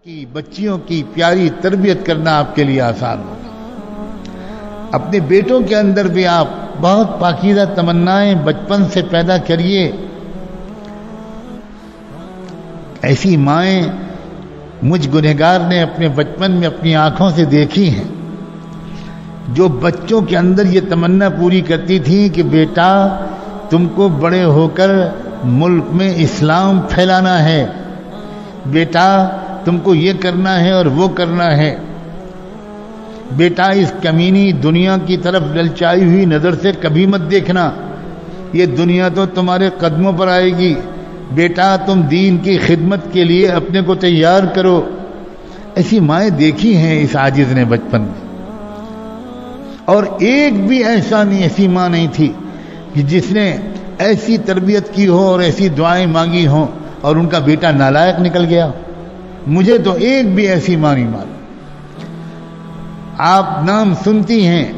کی بچیوں کی پیاری تربیت کرنا آپ کے لیے آسان ہوگا. اپنے بیٹوں کے اندر بھی آپ بہت پاکیزہ تمنائیں بچپن سے پیدا کریے. ایسی مائیں مجھ گنہگار نے اپنے بچپن میں اپنی آنکھوں سے دیکھی ہیں جو بچوں کے اندر یہ تمنا پوری کرتی تھی کہ بیٹا تم کو بڑے ہو کر ملک میں اسلام پھیلانا ہے، بیٹا تم کو یہ کرنا ہے اور وہ کرنا ہے، بیٹا اس کمینی دنیا کی طرف للچائی ہوئی نظر سے کبھی مت دیکھنا، یہ دنیا تو تمہارے قدموں پر آئے گی، بیٹا تم دین کی خدمت کے لیے اپنے کو تیار کرو. ایسی مائیں دیکھی ہیں اس عاجز نے بچپن میں، اور ایک بھی ایسی ماں نہیں تھی کہ جس نے ایسی تربیت کی ہو اور ایسی دعائیں مانگی ہوں اور ان کا بیٹا نالائق نکل گیا. مجھے تو ایک بھی ایسی ماں نہیں معلوم. آپ نام سنتی ہیں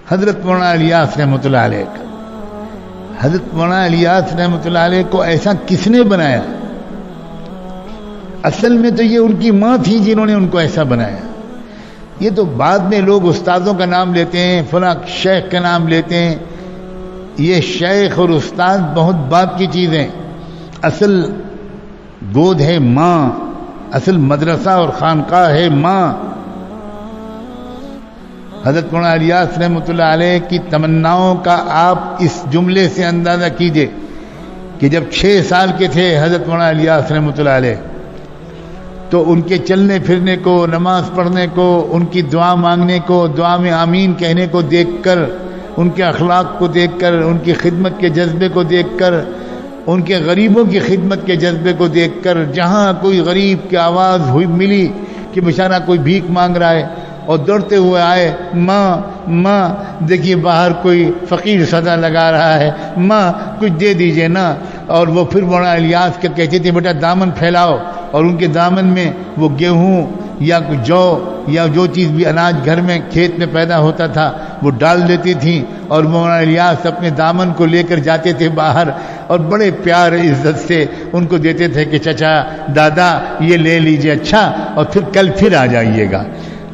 حضرت مولانا الیاس رحمۃ اللہ علیہ کا. حضرت مولانا الیاس رحمۃ اللہ علیہ کو ایسا کس نے بنایا؟ اصل میں تو یہ ان کی ماں تھی جنہوں نے ان کو ایسا بنایا. یہ تو بعد میں لوگ استادوں کا نام لیتے ہیں، فلاں شیخ کا نام لیتے ہیں. یہ شیخ اور استاد بہت بعد کی چیزیں. اصل گود ہے ماں، اصل مدرسہ اور خانقاہ ہے ماں. حضرت مولانا الیاس رحمۃ اللہ علیہ کی تمناؤں کا آپ اس جملے سے اندازہ کیجئے کہ جب 6 سال کے تھے حضرت مولانا الیاس رحمۃ اللہ علیہ، تو ان کے چلنے پھرنے کو، نماز پڑھنے کو، ان کی دعا مانگنے کو، دعا میں آمین کہنے کو دیکھ کر، ان کے اخلاق کو دیکھ کر، ان کی خدمت کے جذبے کو دیکھ کر، ان کے غریبوں کی خدمت کے جذبے کو دیکھ کر، جہاں کوئی غریب کی آواز ہوئی ملی کہ بیچارہ کوئی بھیک مانگ رہا ہے اور دوڑتے ہوئے آئے، ماں ماں دیکھیے باہر کوئی فقیر صدا لگا رہا ہے، ماں کچھ دے دیجئے نا. اور وہ پھر مولانا الیاس کے کہتے تھے بیٹا دامن پھیلاؤ، اور ان کے دامن میں وہ گیہوں یا جو یا جو چیز بھی اناج گھر میں کھیت میں پیدا ہوتا تھا وہ ڈال دیتی تھیں، اور مولانا الیاس اپنے دامن کو لے کر جاتے تھے باہر اور بڑے پیار عزت سے ان کو دیتے تھے کہ چچا دادا یہ لے لیجئے، اچھا اور پھر کل پھر آ جائیے گا.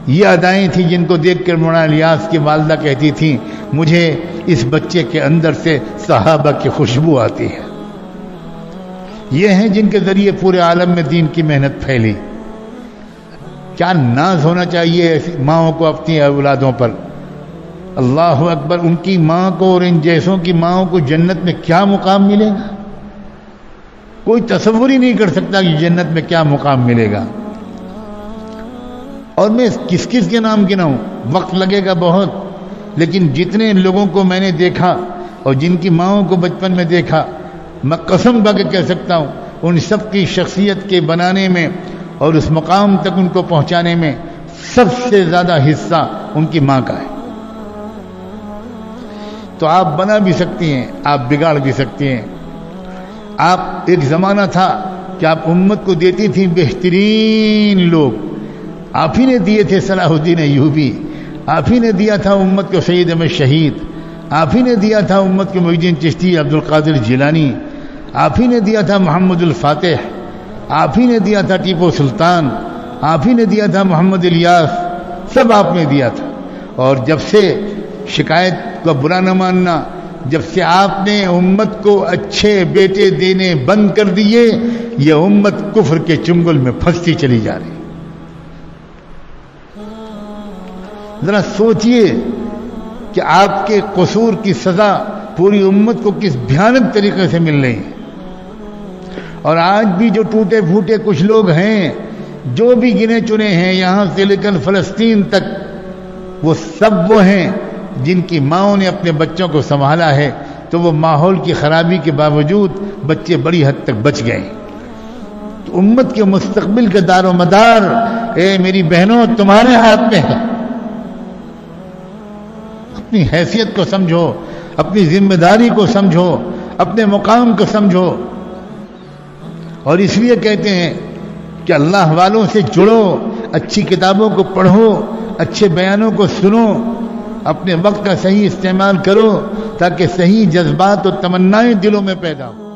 یہ ادائیں تھیں جن کو دیکھ کر مولانا الیاس کی والدہ کہتی تھیں مجھے اس بچے کے اندر سے صحابہ کی خوشبو آتی ہے. یہ ہیں جن کے ذریعے پورے عالم میں دین کی محنت پھیلی. کیا ناز ہونا چاہیے ایسی ماؤں کو اپنی اولادوں پر. اللہ اکبر. ان کی ماں کو اور ان جیسوں کی ماؤں کو جنت میں کیا مقام ملے گا، کوئی تصور ہی نہیں کر سکتا کہ جنت میں کیا مقام ملے گا. اور میں کس کس کے نام گناؤں، وقت لگے گا بہت، لیکن جتنے لوگوں کو میں نے دیکھا اور جن کی ماؤں کو بچپن میں دیکھا، میں قسم کھا کے کہہ سکتا ہوں ان سب کی شخصیت کے بنانے میں اور اس مقام تک ان کو پہنچانے میں سب سے زیادہ حصہ ان کی ماں کا ہے. تو آپ بنا بھی سکتی ہیں، آپ بگاڑ بھی سکتی ہیں. آپ ایک زمانہ تھا کہ آپ امت کو دیتی تھیں بہترین لوگ. آپ ہی نے دیے تھے صلاح الدین ایوبی، آپ ہی نے دیا تھا امت کو سید احمد شہید، آپ ہی نے دیا تھا امت کو محی الدین چشتی، عبد القادر جیلانی، آپ ہی نے دیا تھا محمد الفاتح، آپ ہی نے دیا تھا ٹیپو سلطان، آپ ہی نے دیا تھا محمد الیاس، سب آپ نے دیا تھا. اور جب سے شکایت کا برا نہ ماننا، جب سے آپ نے امت کو اچھے بیٹے دینے بند کر دیے، یہ امت کفر کے چنگل میں پھنستی چلی جا رہی. ذرا سوچئے کہ آپ کے قصور کی سزا پوری امت کو کس بھیانک طریقے سے مل رہی ہے. اور آج بھی جو ٹوٹے پھوٹے کچھ لوگ ہیں، جو بھی گنے چنے ہیں یہاں سے لے کر فلسطین تک، وہ سب وہ ہیں جن کی ماؤں نے اپنے بچوں کو سنبھالا ہے. تو وہ ماحول کی خرابی کے باوجود بچے بڑی حد تک بچ گئے. تو امت کے مستقبل کا دار و مدار میری بہنوں تمہارے ہاتھ میں ہے. اپنی حیثیت کو سمجھو، اپنی ذمہ داری کو سمجھو، اپنے مقام کو سمجھو. اور اس لیے کہتے ہیں کہ اللہ والوں سے جڑو، اچھی کتابوں کو پڑھو، اچھے بیانوں کو سنو، اپنے وقت کا صحیح استعمال کرو تاکہ صحیح جذبات و تمنائیں دلوں میں پیدا ہوں.